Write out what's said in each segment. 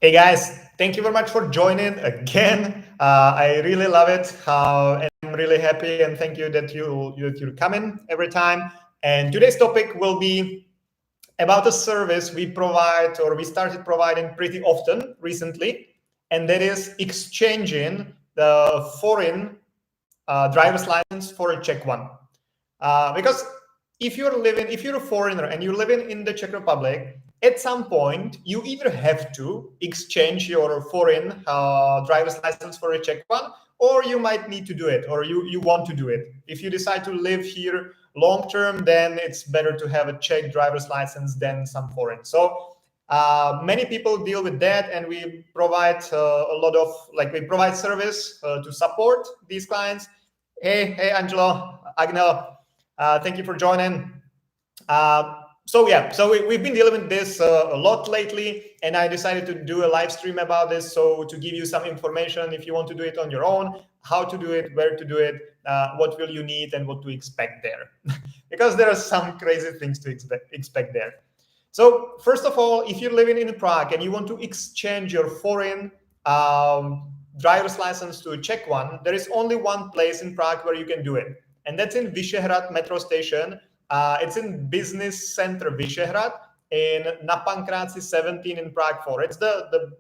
Hey guys, thank you very much for joining again. I really love it. And I'm really happy and thank you that you're coming every time. And today's topic will be about a service we provide or we started providing pretty often recently, and that is exchanging the foreign driver's license for a Czech one. Because if you're a foreigner and you're living in the Czech Republic, at some point you either have to exchange your foreign driver's license for a Czech one, or you might need to do it, or you want to do it. If you decide to live here long term, then it's better to have a Czech driver's license than some foreign. So many people deal with that, and we provide we provide service to support these clients. Hey, Angelo, Agnel, thank you for joining. We've been dealing with this a lot lately, and I decided to do a live stream about this. So to give you some information, if you want to do it on your own, how to do it, where to do it, what will you need, and what to expect there, because there are some crazy things to expect there. So first of all, if you're living in Prague and you want to exchange your foreign driver's license to a Czech one, there is only one place in Prague where you can do it, and that's in Vyšehrad metro station. It's in Business Center Vyšehrad in Na Pankráci 17 in Prague 4. It's the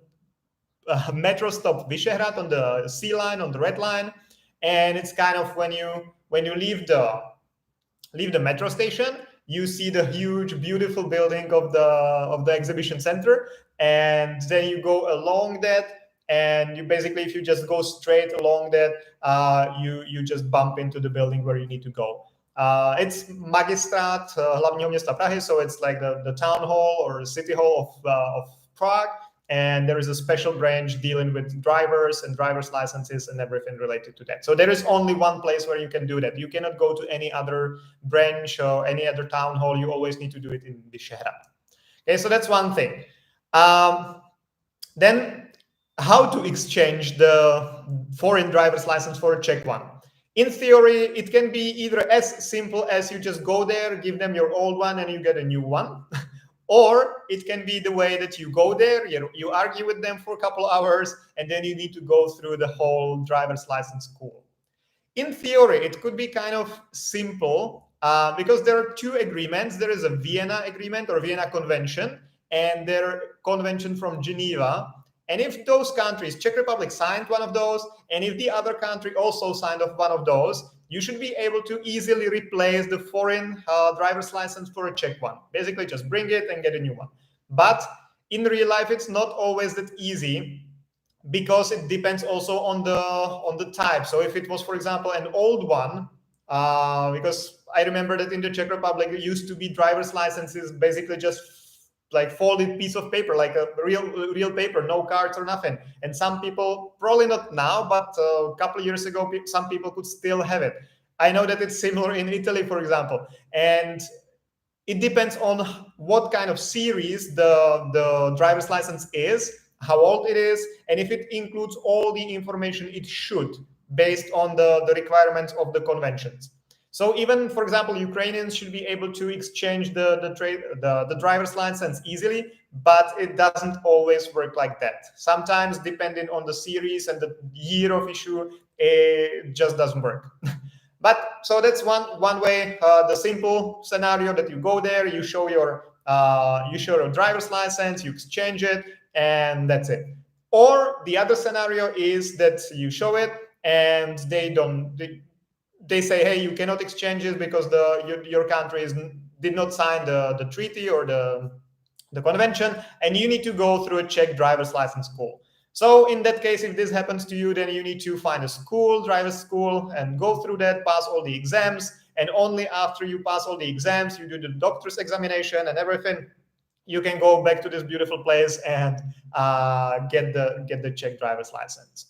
metro stop Vyšehrad on the C line, on the red line, and it's kind of when you leave the metro station, you see the huge, beautiful building of the exhibition center, and then you go along that. And you basically, if you just go straight along that, you just bump into the building where you need to go. It's Magistrát hlavního města Prahy, so it's like the town hall or city hall of Prague. And there is a special branch dealing with drivers and driver's licenses and everything related to that. So there is only one place where you can do that. You cannot go to any other branch or any other town hall. You always need to do it in Vyšehrad. Okay, so that's one thing. Then how to exchange the foreign driver's license for a Czech one. In theory, it can be either as simple as you just go there, give them your old one, and you get a new one. Or it can be the way that you go there, you argue with them for a couple of hours, and then you need to go through the whole driver's license school. In theory, it could be kind of simple because there are two agreements. There is a Vienna agreement or Vienna Convention, and their convention from Geneva. And if those countries, Czech Republic signed one of those, and if the other country also signed off one of those, you should be able to easily replace the foreign driver's license for a Czech one. Basically, just bring it and get a new one. But in real life, it's not always that easy, because it depends also on the type. So if it was, for example, an old one, because I remember that in the Czech Republic, it used to be driver's licenses basically just like folded piece of paper, like a real paper, no cards or nothing. And some people, probably not now, but a couple of years ago, some people could still have it. I know that it's similar in Italy, for example. And it depends on what kind of series the driver's license is, how old it is, and if it includes all the information it should, based on the requirements of the conventions. So even, for example, Ukrainians should be able to exchange the driver's license easily, but it doesn't always work like that. Sometimes, depending on the series and the year of issue, it just doesn't work. But so that's one way. The simple scenario that you go there, you show your driver's license, you exchange it, and that's it. Or the other scenario is that you show it and they say, hey, you cannot exchange it because your country did not sign the treaty or the convention, and you need to go through a Czech driver's license school. So in that case, if this happens to you, then you need to find a school, driver's school, and go through that, pass all the exams, and only after you pass all the exams, you do the doctor's examination and everything, you can go back to this beautiful place and get the Czech driver's license.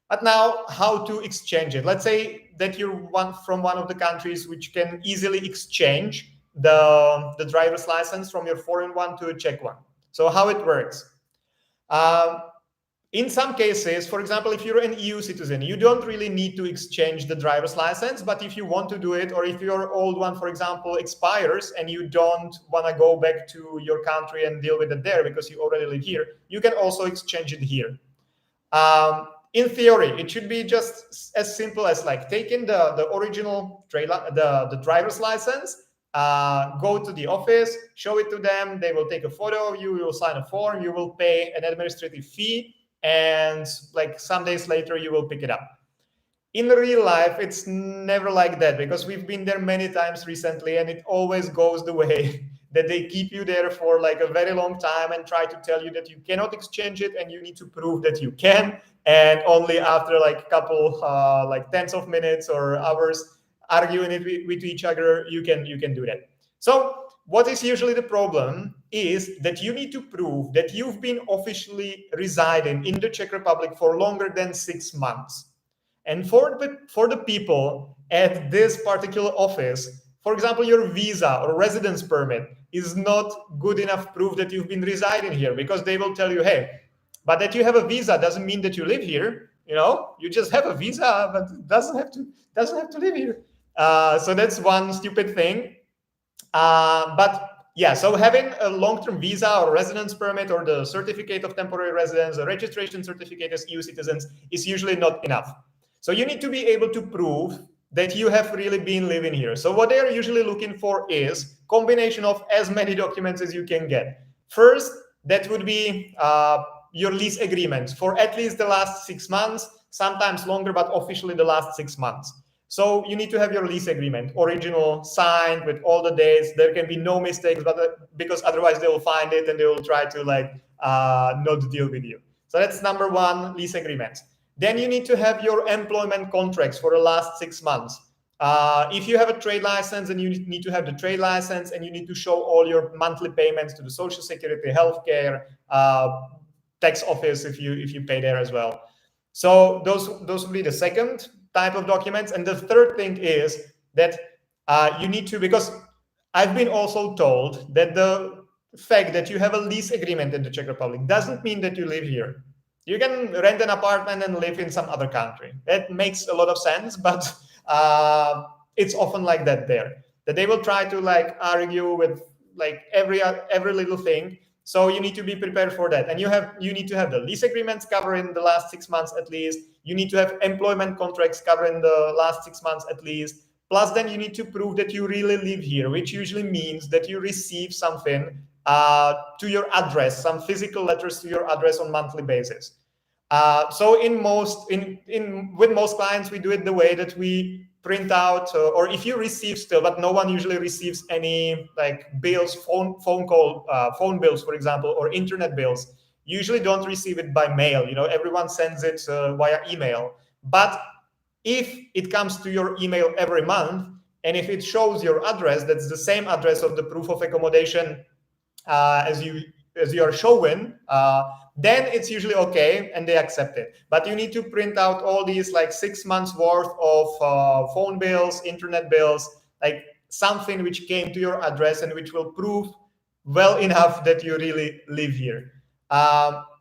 But now, how to exchange it? Let's say that you're from one of the countries which can easily exchange the driver's license from your foreign one to a Czech one. So how it works? In some cases, for example, if you're an EU citizen, you don't really need to exchange the driver's license. But if you want to do it, or if your old one, for example, expires and you don't want to go back to your country and deal with it there because you already live here, you can also exchange it here. In theory, it should be just as simple as like taking the original the driver's license, go to the office, show it to them. They will take a photo of you. You will sign a form. You will pay an administrative fee, and like some days later, you will pick it up. In real life, it's never like that, because we've been there many times recently, and it always goes the way that they keep you there for like a very long time and try to tell you that you cannot exchange it, and you need to prove that you can. And only after like a couple, like tens of minutes or hours arguing it with each other, you can do that. So what is usually the problem is that you need to prove that you've been officially residing in the Czech Republic for longer than 6 months. And for the people at this particular office, for example, your visa or residence permit is not good enough proof that you've been residing here, because they will tell you, hey, but that you have a visa doesn't mean that you live here. You know, you just have a visa, but it doesn't have to live here. So that's one stupid thing. But yeah, so having a long-term visa or residence permit or the certificate of temporary residence, a registration certificate as EU citizens is usually not enough. So you need to be able to prove that you have really been living here. So what they are usually looking for is combination of as many documents as you can get. First, that would be your lease agreement for at least the last 6 months, sometimes longer, but officially the last 6 months. So you need to have your lease agreement, original, signed with all the dates. There can be no mistakes, but because otherwise they will find it and they will try to like not deal with you. So that's number one, lease agreements. Then you need to have your employment contracts for the last 6 months. If you have a trade license, then you need to have the trade license, and you need to show all your monthly payments to the Social Security, healthcare, tax office if you pay there as well. So those would be the second type of documents. And the third thing is that you need to, because I've been also told that the fact that you have a lease agreement in the Czech Republic doesn't mean that you live here. You can rent an apartment and live in some other country. That makes a lot of sense, but it's often like that there. That they will try to like argue with like every little thing. So you need to be prepared for that. And you need to have the lease agreements covering the last 6 months at least. You need to have employment contracts covering the last 6 months at least. Plus then you need to prove that you really live here, which usually means that you receive something to your address, some physical letters to your address on monthly basis. So with most clients, we do it the way that we print out, or if you receive still, but no one usually receives any like bills, phone bills, for example, or internet bills. Usually don't receive it by mail. You know, everyone sends it via email. But if it comes to your email every month, and if it shows your address, that's the same address of the proof of accommodation as you are showing, then it's usually okay and they accept it. But you need to print out all these like 6 months worth of phone bills, internet bills, like something which came to your address and which will prove well enough that you really live here.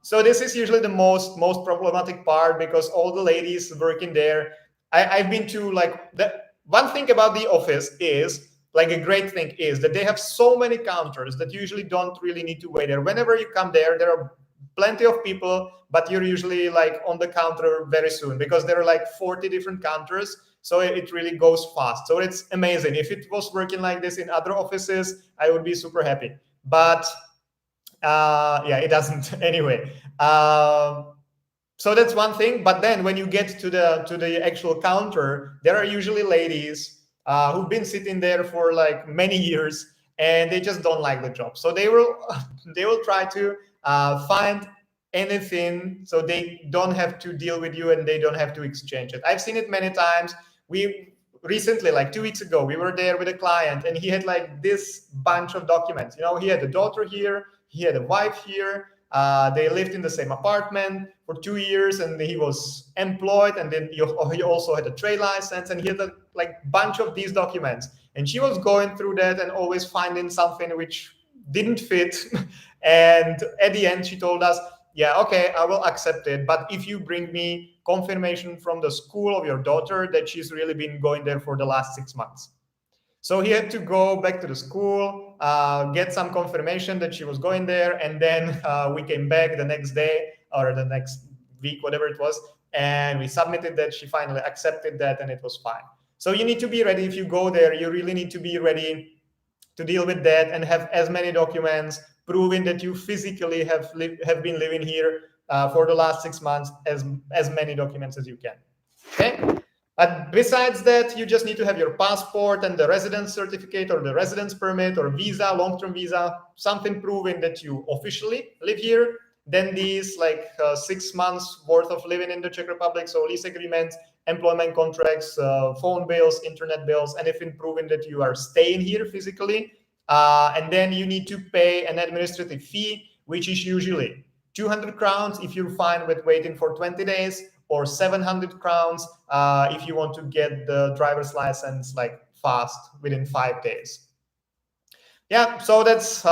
So this is usually the most problematic part, because all the ladies working there, I've been to like one thing about the office is, like a great thing is that they have so many counters that you usually don't really need to wait there. Whenever you come there are plenty of people, but you're usually like on the counter very soon, because there are like 40 different counters. So it really goes fast. So it's amazing. If it was working like this in other offices, I would be super happy. But yeah, it doesn't anyway. So that's one thing. But then when you get to the actual counter, there are usually ladies who've been sitting there for like many years, and they just don't like the job. So they will try to find anything so they don't have to deal with you and they don't have to exchange it. I've seen it many times. We recently, like 2 weeks ago, we were there with a client, and he had like this bunch of documents. You know, he had a daughter here, he had a wife here. They lived in the same apartment for 2 years, and he was employed, and then he also had a trade license, and he had a like bunch of these documents. And she was going through that and always finding something which didn't fit. And at the end, she told us, yeah, okay, I will accept it. But if you bring me confirmation from the school of your daughter that she's really been going there for the last 6 months. So he had to go back to the school, get some confirmation that she was going there, and then we came back the next day or the next week, whatever it was, and we submitted that. She finally accepted that, and it was fine. So you need to be ready. If you go there, you really need to be ready to deal with that and have as many documents proving that you physically have been living here for the last 6 months, as many documents as you can. Okay. But besides that, you just need to have your passport and the residence certificate or the residence permit or visa, long-term visa, something proving that you officially live here. Then these 6 months worth of living in the Czech Republic, so lease agreements, employment contracts, phone bills, internet bills, anything proving that you are staying here physically. And then you need to pay an administrative fee, which is usually 200 crowns if you're fine with waiting for 20 days, or 700 crowns if you want to get the driver's license fast within 5 days. Yeah, so that's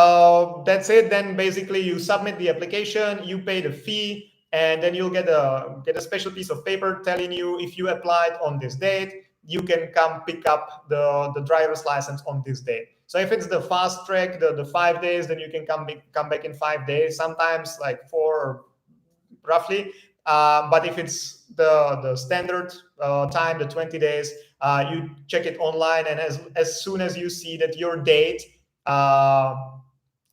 it. Then basically you submit the application, you pay the fee, and then you'll get a special piece of paper telling you if you applied on this date, you can come pick up the driver's license on this date. So if it's the fast track, the 5 days, then you can come back in 5 days, sometimes 4 roughly. But if it's the standard time, the 20 days, you check it online, and as soon as you see that your date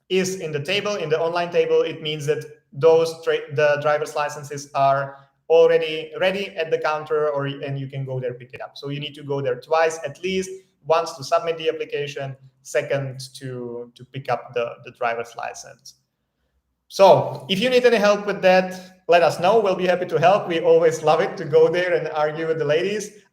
is in the table, in the online table, it means that the driver's licenses are already ready at the counter, and you can go there, pick it up. So you need to go there twice at least, once to submit the application, second to pick up the driver's license. So if you need any help with that, let us know. We'll be happy to help. We always love it to go there and argue with the ladies.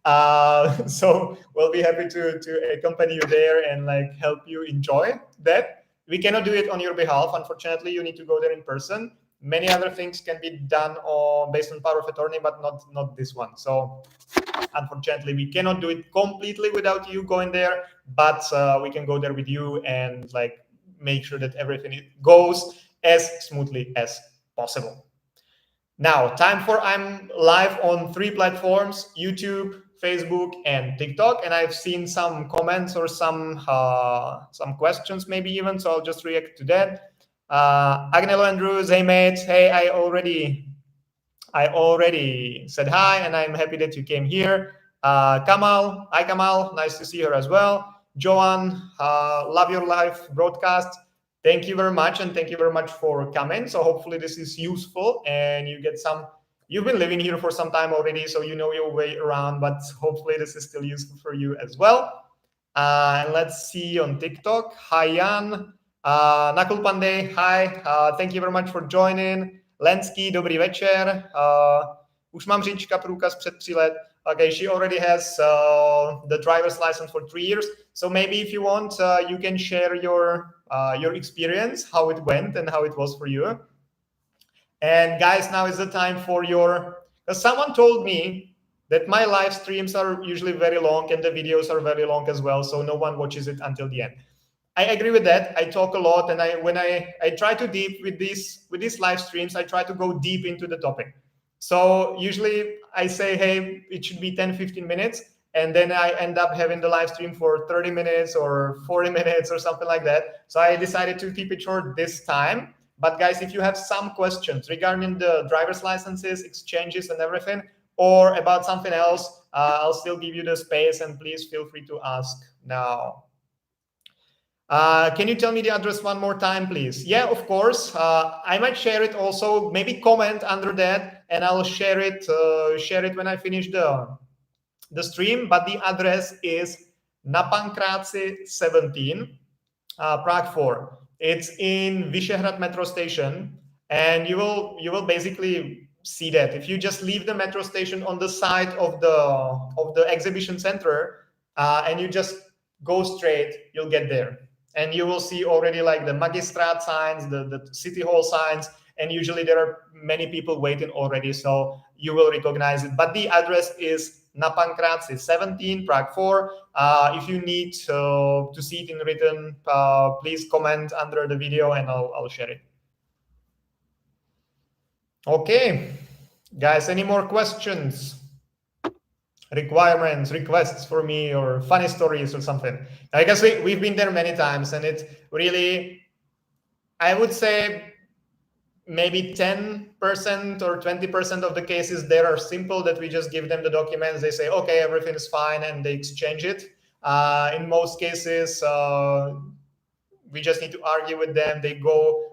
So we'll be happy to accompany you there and help you enjoy that. We cannot do it on your behalf. Unfortunately, you need to go there in person. Many other things can be done based on power of attorney, but not this one. So unfortunately, we cannot do it completely without you going there, but we can go there with you and make sure that everything goes as smoothly as possible. Now, I'm live on 3 platforms: YouTube, Facebook, and TikTok. And I've seen some comments or some questions, maybe even. So I'll just react to that. Agnello Andrews, hey mate, hey, I already said hi, and I'm happy that you came here. Kamal, hi Kamal, nice to see her as well. Joan, love your live broadcast. Thank you very much, and thank you very much for coming. So hopefully this is useful, and you get some. You've been living here for some time already, so you know your way around, but hopefully this is still useful for you as well. And let's see on TikTok. Hi Jan, Nakul Pandey, hi. Thank you very much for joining. Lenský, dobrý večer. Už mám řidička průkaz před 3 let. Okay, she already has the driver's license for 3 years. So maybe if you want, you can share your experience, how it went and how it was for you. And guys, now is the time for because someone told me that my live streams are usually very long and the videos are very long as well, so no one watches it until the end. I agree with that. I talk a lot, and when I try to deep with these live streams, I try to go deep into the topic. So usually I say, hey, it should be 10-15 minutes, and then I end up having the live stream for 30 minutes or 40 minutes or something like that. So I decided to keep it short this time. But guys, if you have some questions regarding the driver's licenses, exchanges, and everything, or about something else, I'll still give you the space, and please feel free to ask now. Can you tell me the address one more time, please? Yeah, of course. I might share it also. Maybe comment under that, and I'll share it when I finish the stream. But the address is Na Pankráci 17, Prague 4. It's in Vyšehrad metro station, and you will basically see that if you just leave the metro station on the side of the exhibition center, and you just go straight, you'll get there. And you will see already the Magistrat signs, the City Hall signs, and usually there are many people waiting already, so you will recognize it. But the address is Na Pankráci 17, Prague 4. If you need to see it in written, please comment under the video, and I'll share it. Okay, guys, any more questions? Requirements, requests for me, or funny stories or something? I guess we've been there many times, and it's really, I would say, maybe 10% or 20% of the cases there are simple, that we just give them the documents, they say, okay, everything is fine, and they exchange it. In most cases, we just need to argue with them. They go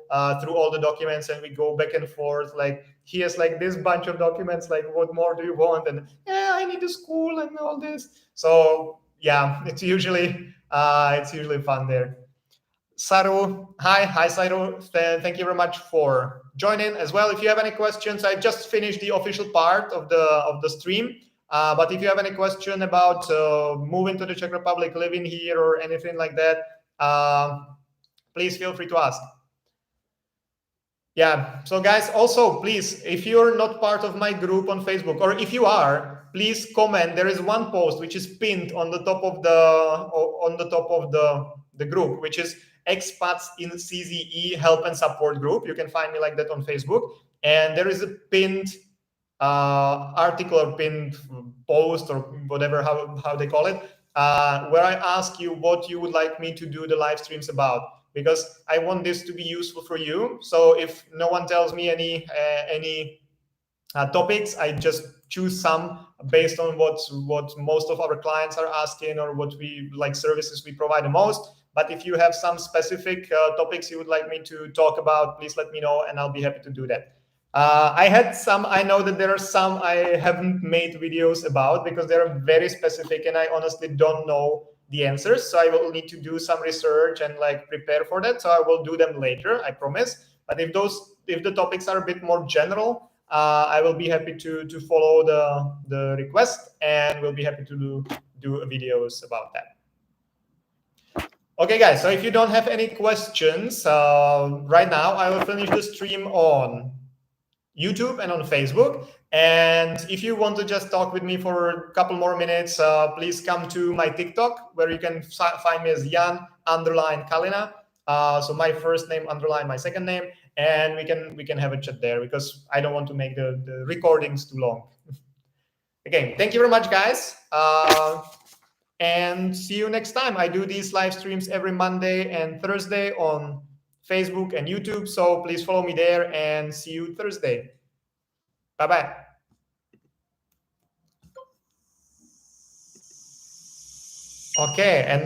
through all the documents, and we go back and forth, like, here's like this bunch of documents, like, what more do you want? And yeah, I need a school and all this. So yeah, it's usually fun there. Saru, hi Saru. Thank you very much for joining as well. If you have any questions, I just finished the official part of the stream. But if you have any question about moving to the Czech Republic, living here, or anything like that, please feel free to ask. Yeah. So guys, also please, if you're not part of my group on Facebook, or if you are, please comment. There is one post which is pinned on the top of the group, which is expats in CZE help and support group. You can find me like that on Facebook. And there is a pinned article or pinned post, or whatever, how they call it, where I ask you what you would like me to do the live streams about, because I want this to be useful for you. So if no one tells me any topics, I just choose some based on what most of our clients are asking, or what we like, services we provide the most. But if you have some specific topics you would like me to talk about, please let me know, and I'll be happy to do that. I know that there are some I haven't made videos about, because they're very specific, and I honestly don't know the answers. So I will need to do some research and like prepare for that. So I will do them later, I promise. But if the topics are a bit more general, I will be happy to follow the request, and we'll be happy to do videos about that. Okay, guys. So if you don't have any questions right now, I will finish the stream on YouTube and on Facebook. And if you want to just talk with me for a couple more minutes, please come to my TikTok, where you can find me as Jan_Kalina. So my first name _ my second name, and we can have a chat there, because I don't want to make the recordings too long. Again, thank you very much, guys. And see you next time. I do these live streams every Monday and Thursday on Facebook and YouTube. So please follow me there, and see you Thursday. Bye-bye. Okay. And